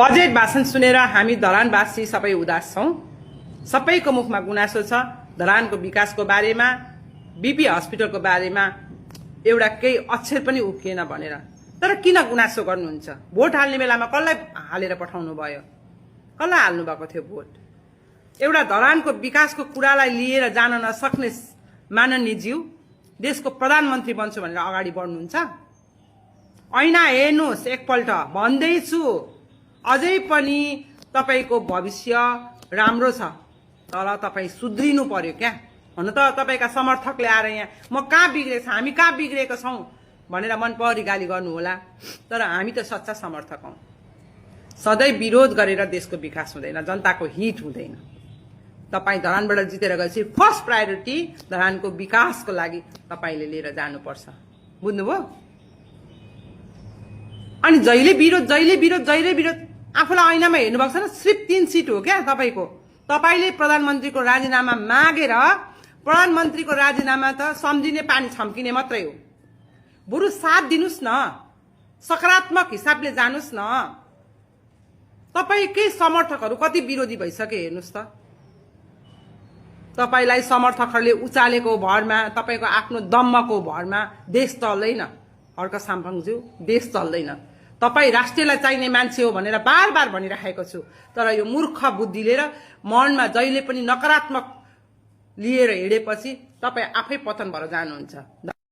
Budget भाषण सुनेर हामी धरानवासी सबै उदास छौं। सबैको मुखमा गुनासो छ धरानको विकासको बारेमा, बीपी हस्पिटलको बारेमा एउटा केही अक्षर पनि उक्किएन भनेर। तर किन गुनासो गर्नुहुन्छ? भोट हाल्ने बेलामा कसलाई हालेर पठाउनु भयो? कसलाई हाल्नु भएको थियो भोट? एउटा धरानको विकासको कुरालाई लिएर जान नसक्ने माननीय ज्यू देशको प्रधानमन्त्री बन्छु भनेर अगाडि बढ्नुहुन्छ। ऐना हेर्नुहोस् एकपल्ट, भन्दैछु अझै पनि तपाईको भविष्य राम्रो छ, तर तपाई सुध्रिनु पर्यो क्या। हुन त तपाईका समर्थकले आएर यहाँ म कहाँ बिग्रेछ, हामी कहाँ बिग्रेका छौं भनेर मन परी गाली गर्नु होला, तर हामी त सच्चा समर्थक हौं। सधैँ विरोध गरेर देशको विकास हुँदैन, जनताको हित हुँदैन। तपाई धरानबाट जितेर गएपछि फर्स्ट प्रायोरिटी धरानको विकासको लागि तपाईले लिएर जानुपर्छ, बुझ्नुभयो? अनि जहिले विरोध आफूलाई ऐनामा हेर्नु भएको छैन? सिर्फ 3 सिट हो क्या तपाईको। तपाईले प्रधानमन्त्रीको राजीनामा मागेर प्रधानमन्त्रीको राजीनामा त सम्झिने पानी छम्किने मात्रै हो। बरु साथ दिनुस् न, सकारात्मक हिसाबले जानुस् न। तपाईकै समर्थकहरू कति विरोधी भइसके हेर्नुस् त। तपाईलाई समर्थकहरूले उचालेको भरमा, तपाईको आफ्नो दम्मको भरमा देश चल्दैन। हर्क साम्पाङज्यू, देश चल्दैन। तपाई राष्ट्रलाई चाहिने मान्छे हो भनेर बार भनिराखेको छु, तर यो मूर्ख बुद्धि लिएर मनमा जहिले पनि नकारात्मक लिएर हिँडेपछि तपाई आफै पतन भएर जानुहुन्छ।